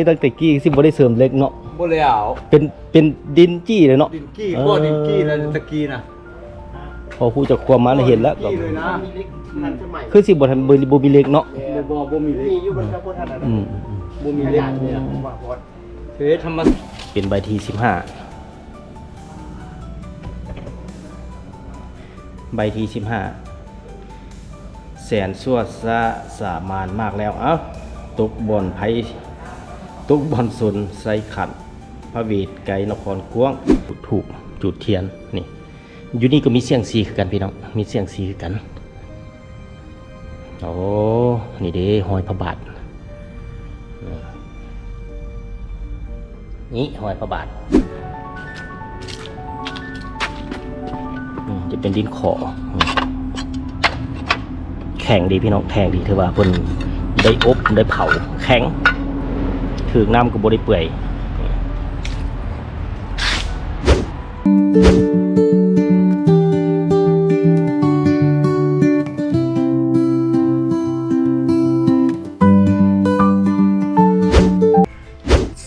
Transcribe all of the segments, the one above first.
นี่ตั้งแต่กี้สิบ่ได้เสริมเหล็กเนาะบ่แล้วเป็นดินจี้เลยเนาะดินกี้พวกดินกี้แล้วตะกี้นะพอผู้จะความมาเห็นแล้วก็คือสิบ่ทันบ่มีเหล็กเนาะบ่มีเหล็กอยู่บนกระโปรงนั่นน่ะบ่มีเหล็กเนี่ยว่าพอดเฮ็ดธรรมะเป็นใบที่15ใบที่15แสนสวดสามานมากแล้วเอ้าตกบ่อนไผตกบ่อนสนใส่ขันพระเวทไกลนครกวงถูกจุดเทียนนี่อยู่นี่ก็มีเสียงสีคือกันพี่น้องมีเสียงสีคือกันโอ้นี่เด้หอยพระบาทนี่หอยพระบาทจะเป็นดินขอแข็งดีพี่น้องแข็งดีถือว่าเพิ่นได้อบได้เผาแข็งถึงน้ำก็บ่ได้เปื่อย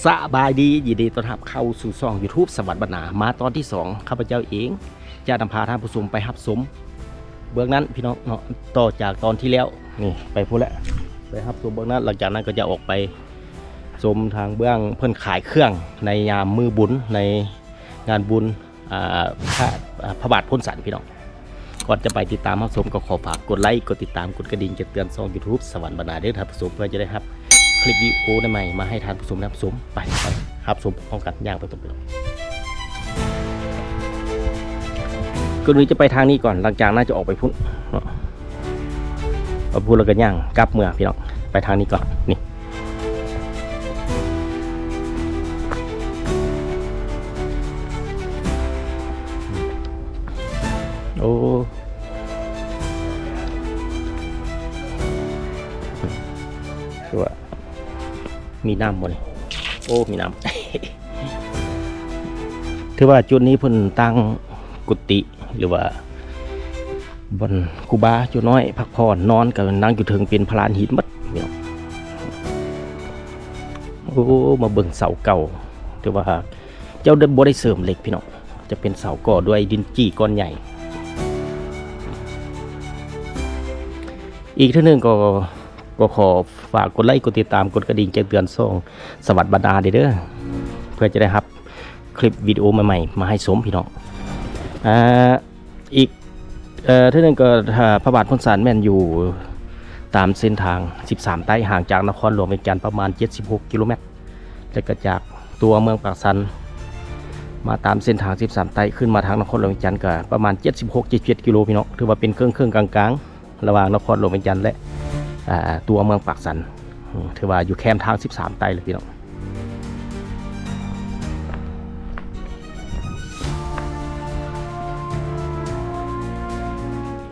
สบายดียินดีต้อนรับเข้าสู่ช่อง YouTube สวัสดิ์บรรณามาตอนที่2ข้าพเจ้าเองจะนำพาท่านผู้ชมไปรับชมเบื้องนั้นพี่น้องเนาะต่อจากตอนที่แล้วนี่ไปพูดแล้วไปรับชมเบื้องนั้นหลังจากนั้นก็จะออกไปชมทางเบื้องเพิ่นขายเครื่องในยามมือบุญในงานบุญพระบาทพ้นสันพี่น้องก่อนจะไปติดตามรับชมก็ขอฝากกดไลค์กดติดตามกดกระดิ่งจะเตือนช่อง YouTube สวรรค์บรรณาเด้อท่านผู้ชมเพื่อจะได้รับคลิปวิดีโอใหม่มาให้ท่านผู้ชมรับชมไปรับชมพร้อมกันย่างไปตรงไปก็เลยจะไปทางนี้ก่อนหลังจากน่าจะออกไปพุ่นพอพูดแล้วก็ย่างกลับเมืองพี่น้องไปทางนี้ก่อนนี่โอ้คือว่ามีน้ำบ่เลยโอ้มีน้ำ ถือว่าจุดนี้เพิ่นตั้งกุฏิหรือว่าบนคูบาจุดน้อยพักผ่อนนอนกับนั่งอยู่ถึงเป็นพลานหินมัดพี่น้องโอ้มาเบิ่งเสาเก่าถือว่าเจ้าเดินบ่ได้เสริมเหล็กพี่น้องจะเป็นเสาก่อด้วยดินจี้ก้อนใหญ่อีกท่านหนึ่งก็ขอฝากกดไลค์กดติดตามกดกระดิ่งแจ้งเตือนส่องสวัสดิ์บรรณาเด้อเพื่อจะได้รับคลิปวิดีโอใหม่ๆมาให้ชมพี่น้องอีกท่านหนึ่งก็พระบาทพ้นสันแม่นอยู่ตามเส้นทาง13ไต้ห่างจากนครหลวงเวียงจันทร์ประมาณ76กิโลเมตรแล้วก็จากตัวเมืองปากสันมาตามเส้นทาง13ไต้ขึ้นมาทางนครหลวงเวียงจันทร์ก็ประมาณ76-77กิโลพี่น้องถือว่าเป็นเครื่องกลางๆระหว่างนครหลวงเวียงจันทร์และตัวเมืองปากสันถือว่าอยู่แคมทาง13ไต้เลยพี่น้อง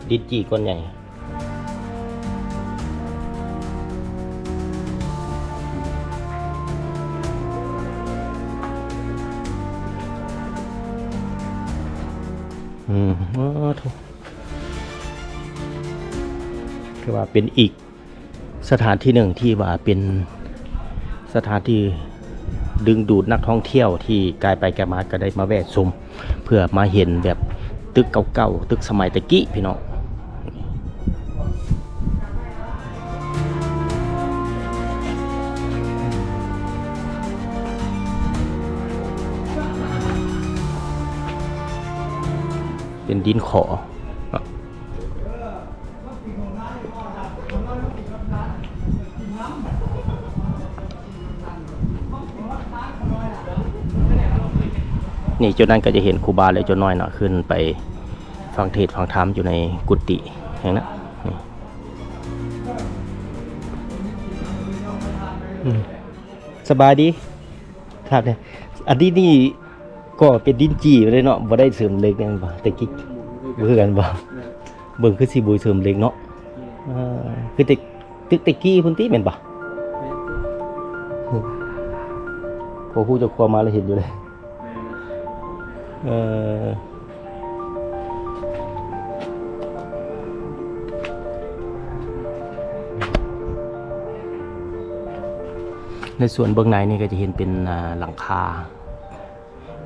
ดินจี้ก้อนใหญ่คือว่าเป็นอีกสถานที่หนึ่งที่ว่าเป็นสถานที่ดึงดูดนักท่องเที่ยวที่กายไปกายมาก็ได้มาแวะชมเพื่อมาเห็นแบบตึกเก่าๆตึกสมัยตะกี้พี่น้องเป็นดินขอนี่จนนั้นก็จะเห็นครูบาเลยจนน้อยเนาะขึ้นไปฟังเทศฟังธรรมอยู่ในกุฏิแห่งนั้นสบายดีครับเนี่ยอันนี้นี่ก็เป็นดินจี้เลยเนาะบ่ได้เสริมเหล็กนั่นบ่แต่กิ๊กเบิ่งกันบ่เบิ่งคือสิบ่เสริมเหล็กเนาะคือตึกตะกี้พุ่นติแม่นบ่พอผู้จะความมาแล้วเห็นอยู่เลย ในส่วนเบื้องในนี่ก็จะเห็นเป็นหลังคา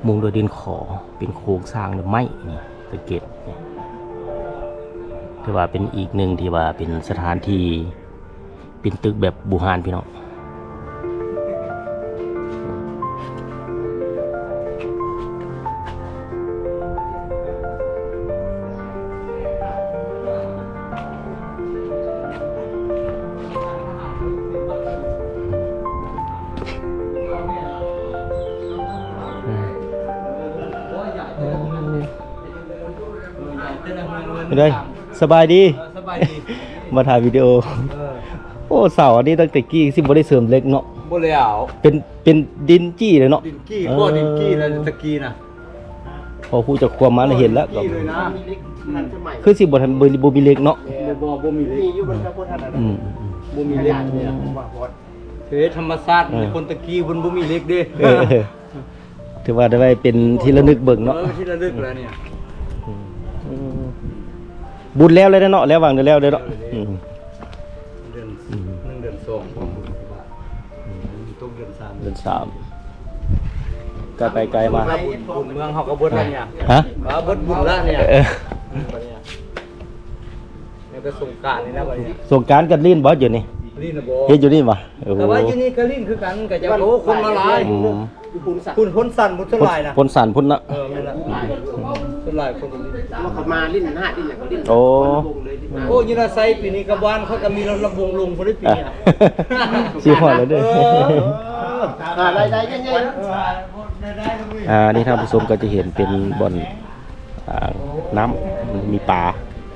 มุงโดยดินขอเป็นโครงสร้างด้วยไม้นี่สังเกตนี่ถือว่าเป็นอีกหนึ่งที่ว่าเป็นสถานที่เป็นตึกแบบบูฮานพี่น้องเลยสบายดี สบายดี มาถ่ายวิดีโอโอ้เสาอันนี้ตั้งแต่กี้สิบ่ได้เสริมเล็กเนาะ บ่แล้ว เป็นดินจี้เลยเนาะ ดินกี้ก็ดินกี้แล้วตะกี้น่ะ พอผู้จะความมาแล้วเห็นแล้วก็ กี้เลยนะ คือสิบ่ทันบ่มีเล็กเนาะ บ่มีเลยมีอยู่บนพระพุทธรูป อืม บ่มีเล็กเนี่ยว่าพอดเฮ้ยธรรมชาติมีคนตะกี้เพิ่นบ่มีเล็กเด้ เออถือว่าได้ไว้เป็นที่ระลึกเบิ่งเนาะ ที่ระลึกแล้วเนี่ย บุญแล้วเลยเนาะแล้ววางได้แล้วเด้อเนาะอืม เดือน1เดือน2ตุกเดือน3 เดือนสามก็ไปไกลมา บุญเมืองเฮาก็เบิดแล้วเนี่ย ฮะ เบิดบุญแล้วเนี่ย เออ เนี่ยก็สงกรานต์นี่นะบัดนี้ สงกรานต์กันลิ้นบ่อยู่นี่ ลิ้นน่ะบ่ เฮ็ดอยู่นี่บ่โอ้โห แต่ว่าอยู่นี่ก็ลิ้นคือกันก็จะโอ้คนละลาย อืม คุณพ้นสั่นพุทธลายนะ พ่นสันพ่นละ นั่นแหละพุทธลายคนลิ้น ว่าเขามาลิ้นหน้าลิ้นอย่างเขาลิ้น โอ้ โอ้ยนาไซปีนี้กับวานเขาก็มีระวงลงพอได้ปีอ่ะ สิฮอดแล้วเด้อ อะไรได้ยังไง นี่ท่านผู้ชมก็จะเห็นเป็นบ่อนน้ำมีปลา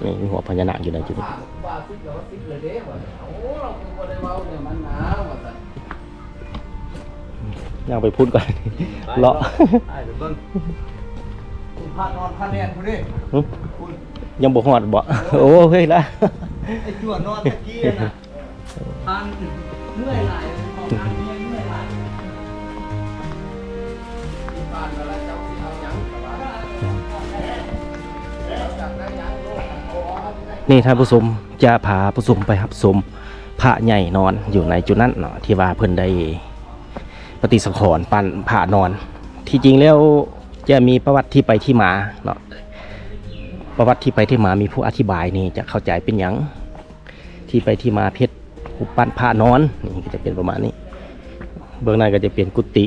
นี่มีหัวพญานาคอยู่ในจุดนี้ย่างไปพูดก่อน เลาะ พานอนพาแนนคุณดิ หึยังบ่ฮอดบ่ โอ้เฮ้ยละ ไอ้จวนนอนตะกี้น่ะพานเหนื่อยหลายของงานเหนื่อยหลายพานอะไรเจ้าสิเอาหยังกับว่าจากนั้นหยังโลก นี่ท่านผู้ชมจะพาผู้ชมไปรับชมพระใหญ่นอนอยู่ในจุดนั้นเนาะที่ว่าเพิ่นได้ปฏิสังขรณ์ปั้นพระนอน ที่จริงแล้วจะมีประวัติที่ไปที่มาเนาะประวัติที่ไปที่มามีผู้อธิบายนี่จะเข้าใจเป็นหยังที่ไปที่มาเพชรผู้ปั้นพระนอนนี่ก็จะเป็นประมาณนี้ เบื้องในก็จะเป็นกุฏิ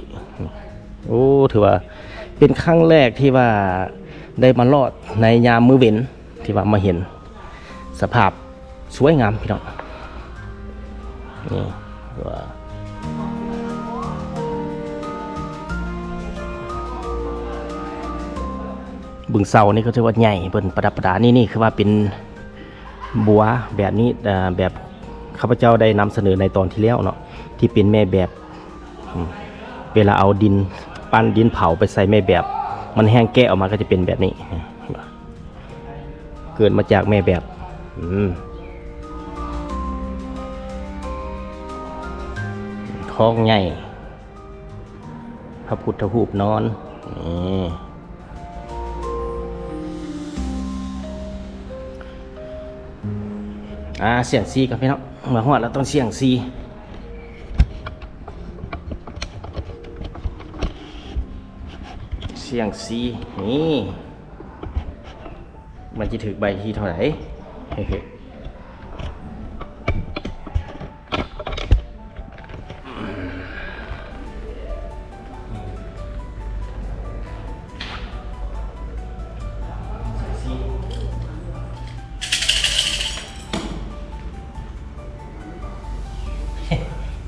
โอ้ถือว่าเป็นครั้งแรกที่ว่าได้มาลอดในยามมื้อเว้นที่ว่ามาเห็นสภาพสวยงามพี่น้องนี่ว่าบึงเสานี่ก็ถือว่าใหญ่เปิ้นประดับประดานี่คือว่าเป็นบัวแบบนี้แบบข้าพเจ้าได้นำเสนอในตอนที่แล้วเนาะที่เป็นแม่แบบเวลาเอาดินปั้นดินเผาไปใส่แม่แบบมันแห้งแกะออกมาก็จะเป็นแบบนี้เกิดมาจากแม่แบบท้องใหญ่พระพุทธรูปนอนนี่เสียงซีกับพี่น้องมาฮอดแล้วต้องเสียงซีเสียงซีนี่มันจะถึงใบที่เท่าไหร่เฮ้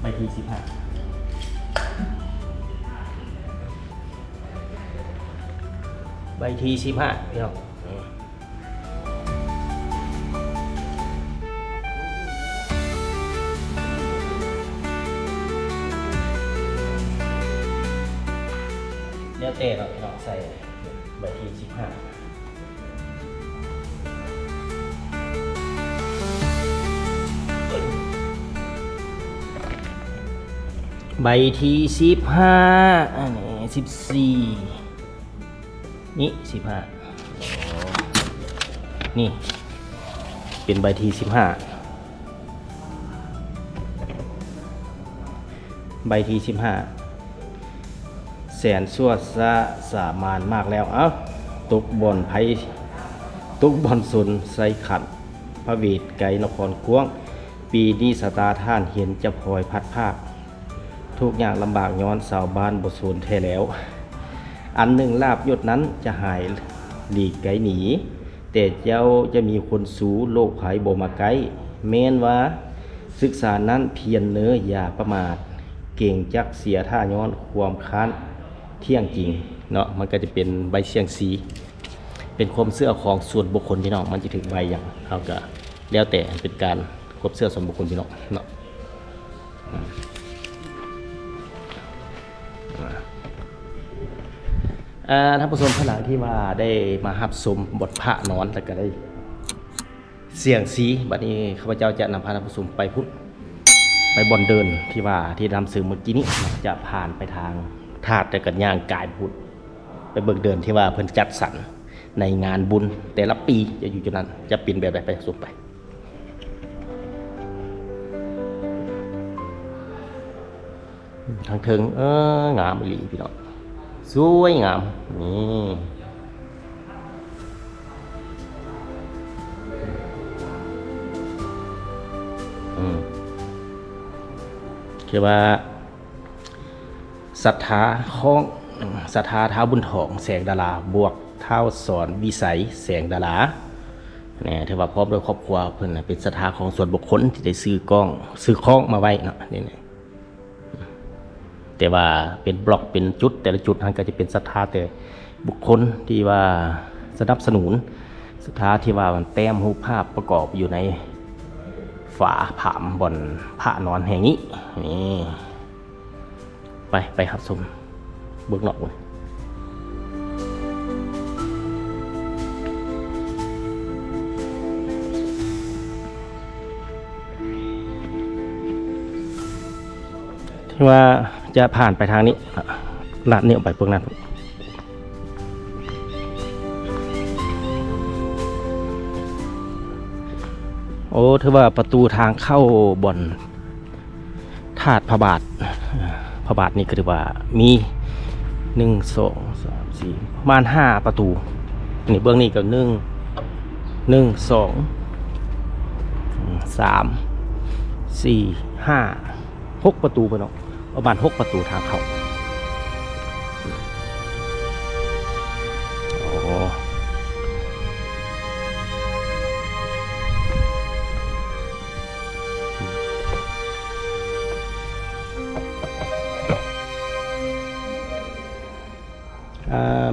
ใบที่15ใบที่15พี่น้องเดี๋ยวเตะเราพี่น้องใส่ใบที่15ใบที่15อันนี้14นี่15นี่เป็นใบที่15 ใบที่15แสนสั่วซะสามานมากแล้วเอ้าตกบอนไผตกบอนสุนใส่ขันพระเวทไกนครกวงปีนี้สตาท่านเห็นจะพลอยพัดภาคทุกอย่างลำบากย้อนสาวบ้านบทสูนแท้แล้วอันหนึ่งลาบยศนั้นจะหายหลีกไกหนีแต่เจ้าจะมีคนสูโลกภัยบ่มาไกลแม้นว่าศึกษานั้นเพียรเนื้ออย่าประมาทเก่งจักเสียท่าย้อนความค้านเที่ยงจริงเนาะมันก็จะเป็นใบเชียงสีเป็นความเชื่อของส่วนบุคคลพี่น้องมันจะถึงใบอย่างเขาก็แล้วแต่เป็นการความเชื่อส่วนบุคคลพี่น้องเนาะท่านผู้ชมท่านหลังที่มาได้มารับชมบทพระนอนแล้วก็ได้เสียงสีบัดนี้ข้าพเจ้าจะนำพาท่านผู้ชมไปพุทธไปบอนเดินที่ว่าที่นำสื่อเมื่อกี้นี้จะผ่านไปทางธาตุแต่กันย่างกายพุทธไปเบิกเดินที่ว่าเพิ่นจัดสรรในงานบุญแต่ละปีจะอยู่จุดนั้นจะเป็นแบบใดไปชมไปทางถึงงามอีหลีพี่น้องสวยงามนี่คือว่าศรัทธาของศรัทธาท้าวบุญทองแสงดาราบวกท้าวสอนวิสัยแสงดาราเนี่ยถือว่าพร้อมด้วยครอบครัวเพิ่นเป็นศรัทธาของส่วนบุคคลที่ได้ซื้อกล้องซื้อคล้องมาไว้เนาะนี่แต่ว่าเป็นบล็อกเป็นจุดแต่ละจุดนั้นก็จะเป็นศรัทธาแต่บุคคลที่ว่าสนับสนุนศรัทธาที่ว่ามันแต้มรูปภาพประกอบอยู่ในฝาผามบนพระนอนแห่งนี้นี่ไปครับชมเบื้องนอกเลยที่ว่าจะผ่านไปทางนี้ลาดเนี่ยไปพวกนั้นโอ้ถือว่าประตูทางเข้าบ่อนธาตุพระบาทนี่ก็ถือว่ามี1 2 3 4ประมาณ5ประตูนี่เบื้องนี้ก็1 2 3 4 5 6ประตูไปเนาะประมาณ6ประตูทางเข้า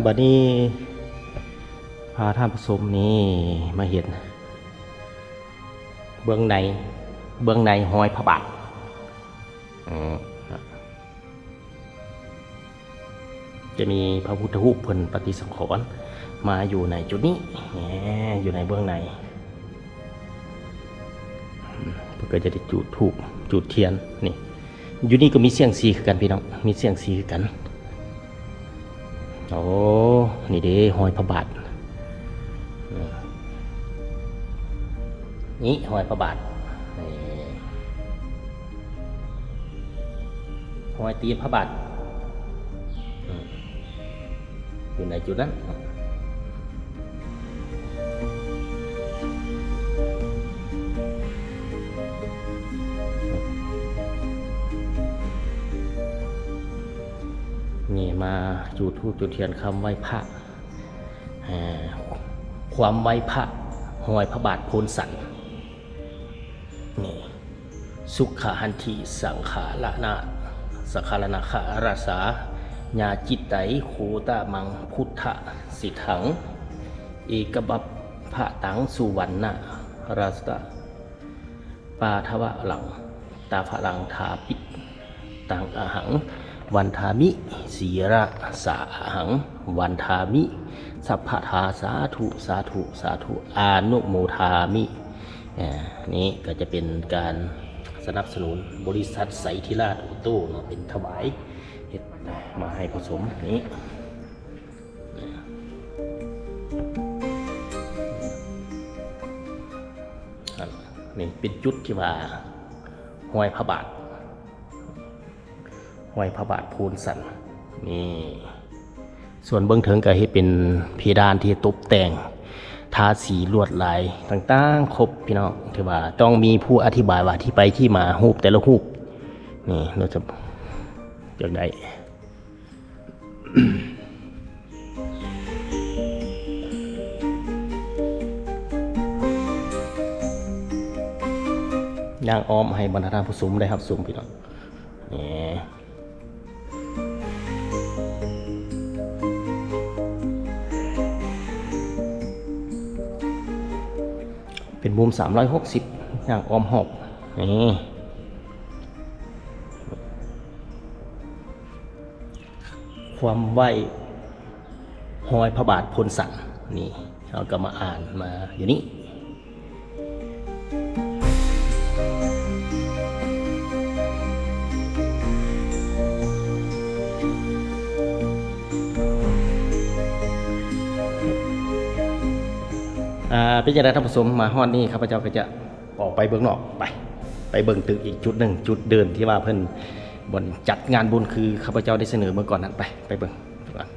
บัดนี้พาท่านผู้ชมนี่มาเห็นเบื้องในห้อยพระบาทจะมีพระพุทธรูปเพิ่นปฏิสังขรณ์มาอยู่ในจุดนี้อยู่ในเบื้องในเพื่อจะได้จุดธูปจุดเทียนนี่อยู่นี่ก็มีเสียงสีคือกันพี่น้องมีเสียงสีคือกันโอ้นี่เด้ห้อยพระบาทนี่ห้อยพระบาทห้อยตีนพระบาทอยู่ในจุดนั้นนี่มาจุดธูปจุดเทียนคำไหว้พระความไหว้พระห้อยพระบาทโพนสันนี่สุขหันทีสังขาระนาสังขารนาคาราสาญาจิตไตโคตามังพุทธสิทังเอกบัพพะตังสุวรรณราสตะปาทวะหลังตาพลังทาปิตังอหังวันทามิสีระสาหังวันทามิสัพพทาสาธุสาธุสาธุอานุโมทามินี่ก็จะเป็นการสนับสนุนบริษัทไสธิราชออโต้เนาะเป็นถวายเฮ็ดมาให้ผสมนี้นี่เป็นจุดที่ว่าห้อยพระบาท ห้อยพระบาทโพนสันนี่ส่วนเบื้องเถิงก็ให้เป็นเพดานที่ตกแต่งทาสีลวดลายต่างๆครบพี่น้องถือว่าต้องมีผู้อธิบายว่าที่ไปที่มารูปแต่ละรูปนี่เราจะอยากได้ ย่างอ้อมให้บรรดาท่านผู้ชมได้ครับชมพี่น้องนี่เป็นมุม360ย่างอ้อมหอกนี่ความไหวห้อยพระบาทโพนสันนี่เราก็มาอ่านมาอยู่นี่เป็นยังไงท่านผู้ชมมาฮอดนี่ข้าพเจ้าก็จะออกไปเบื้องนอกไปเบื้องตึกอีกจุดหนึ่งจุดเดินที่ว่าเพิ่นบนจัดงานบุญคือข้าพเจ้าได้เสนอเมื่อก่อนนั้นไปเบื้องก่อน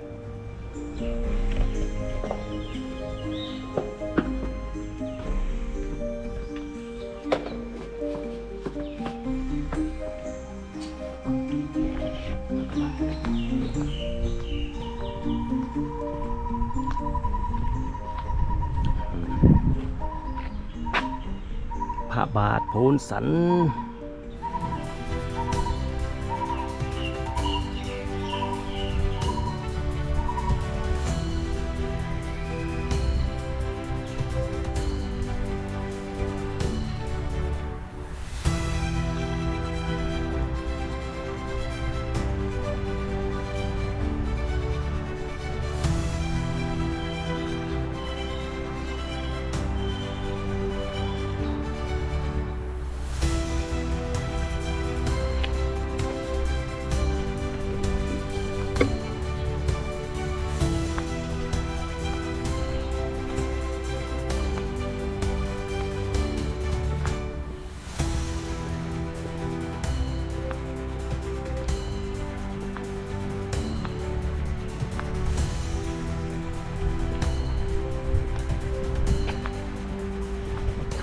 พระบาทโพนสัน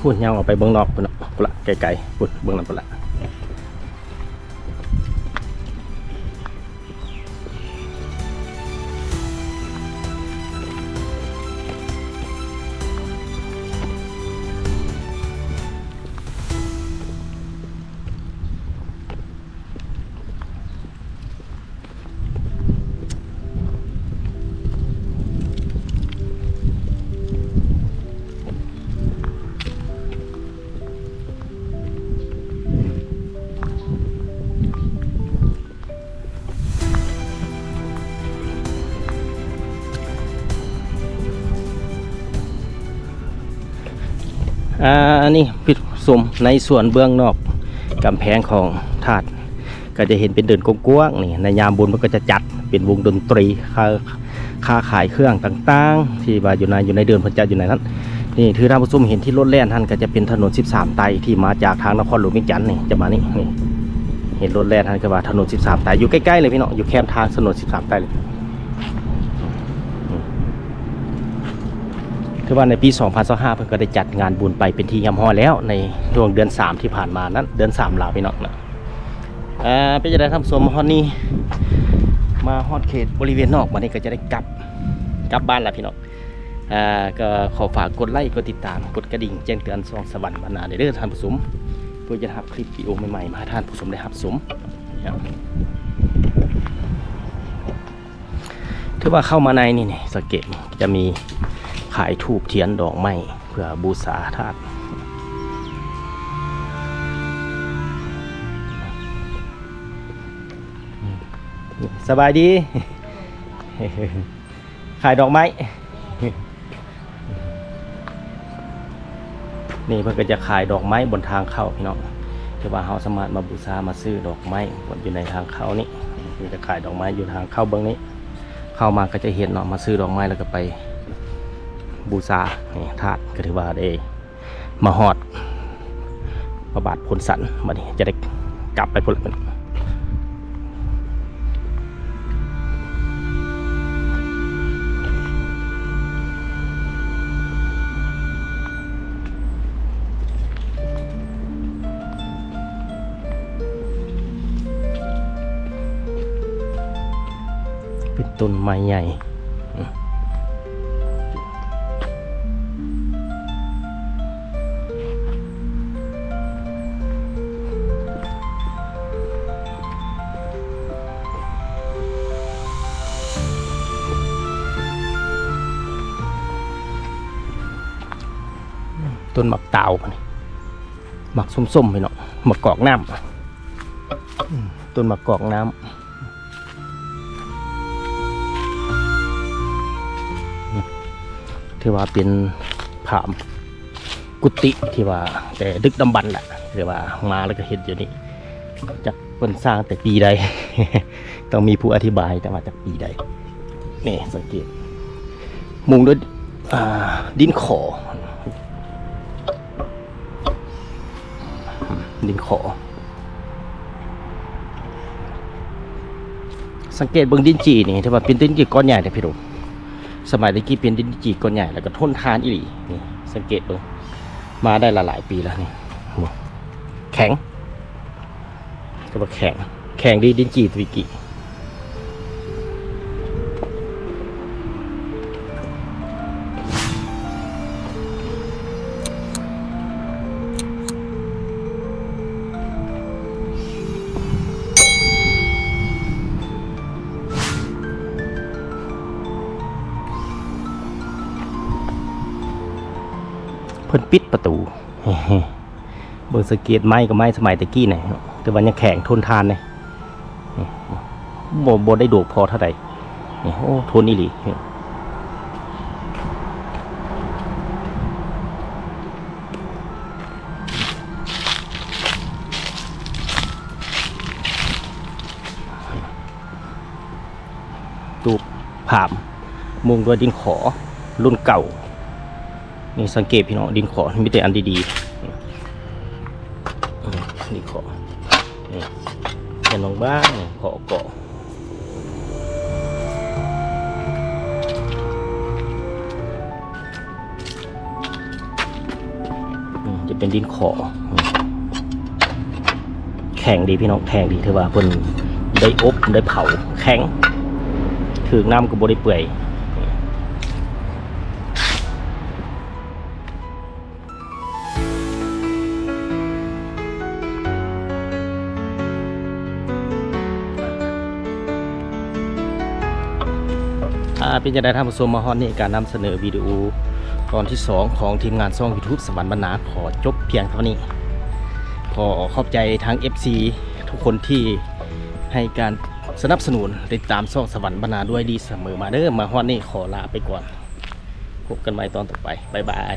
พูดยาวออกไปเบื้องนอกปุ่นละไกลๆปุ่นเบื้องนั้นปุ่นละนี่พิสมในส่วนเบื้องนอกกำแพงของธาตุก็จะเห็นเป็นเดินกว้างๆนี่ในยามบุญมันก็จะจัดเป็นวงดนตรีค่าขายเครื่องต่างๆที่ว่าอยู่ในเดินพระเจ้าอยู่ในนั้นนี่ถือท่านผู้ชมเห็นที่รถแล่นท่านก็จะเป็นถนน13ไตที่มาจากทางนครหลวงเวียงจันทน์นี่จะมานี่เห็นรถแล่นท่านก็ว่าถนน13ไตอยู่ใกล้ๆเลยพี่น้องอยู่แคมทางถนน13ไตเลยคือว่าในปี 2025 เพิ่นก็ได้จัดงานบุญไปเป็นที่ยำฮอแล้วในช่วงเดือน3ที่ผ่านมานั้นเดือน3ลาวพี่น้องนะเป็นจะได้ทำสมฮอดนี้มาฮอดเขตบริเวณนอกวันนี้ก็จะได้กลับบ้านแล้วพี่น้องก็ขอฝากกดไลค์กดติดตามกดกระดิ่งแจ้งเตือนส่องสวรรค์บรรณาเด้อท่านผู้ชมเพื่อจะรับคลิปวิดีโอใหม่ๆมาให้ท่านผู้ชมได้รับชมถือว่าเข้ามาในนี่สังเกตจะมีขายธูปเทียนดอกไม้เพื่อบูชาธาตุสบายดี ขายดอกไม้นี่เพื่อนก็จะขายดอกไม้บนทางเข้าพี่น้องที่ว่าเราสามารถมาบูชามาซื้อดอกไม้บนอยู่ในทางเข้านี่จะขายดอกไม้อยู่ทางเข้าเบื้องนี้เข้ามาก็จะเห็นเนาะมาซื้อดอกไม้แล้วก็ไปบูชาธาตุก็ถือว่าได้มาฮอดพระบาทโพนสันมาดิจะได้กลับไปพุ่นละ เป็นต้นไม้ใหญ่ต้นหมักเตานี่หมักส้มๆไปเนาะหมักกอกน้ำต้นหมักกอกน้ำที่ว่าเป็นผามกุฏิที่ว่าแต่ดึกดำบรรพ์แหละที่ว่ามาแล้วก็เห็นอยู่นี่จากคนสร้างแต่ปีใด ต้องมีผู้อธิบายแต่มาจากปีใดนี่สังเกตมุงด้วยดินขอสังเกตเบื้องดินจีนี่ที่ว่าเป็นดินจีก้อนใหญ่แต่พี่ดูสมัยตะกี้เป็นดินจีก้อนใหญ่แล้วก็ทนทานอีหลีนี่สังเกตดูมาได้หลายปีแล้วนี่แข็งก็ว่าแข็งดีดินจีตะกี้เพิ่นปิดประตู เบิ่งสังเกตไม้กับไม้สมัยตะกี้เนี่ยแต่ว่ายังแข็งทนทานเลยบ่ได้โดกพอเท่าใดนี่โอ้ทนอีหลีตูบผามมุงด้วยดินขอรุ่นเก่านี่สังเกตพี่น้องดินขอมีแต่อันดีๆดินขอนี่เห็นลงบ้างขอเกาะจะเป็นดินขอแข็งดีพี่น้องแข็งดีถือว่าเพิ่นได้อบได้เผาแข็งถือน้ำก็บ่ได้เปื่อยเป็นยังไงท่านผู้ชมมาฮอนนี่การนำเสนอวิดีโอตอนที่ 2ของทีมงานช่อง YouTube สวรรค์บรรณาขอจบเพียงเท่านี้ขอขอบใจทั้ง FC ทุกคนที่ให้การสนับสนุนติดตามช่องสวรรค์บรรณาด้วยดีเสมอมาเด้อมาฮอนนี่ขอลาไปก่อนพบกันใหม่ตอนต่อไปบ๊ายบาย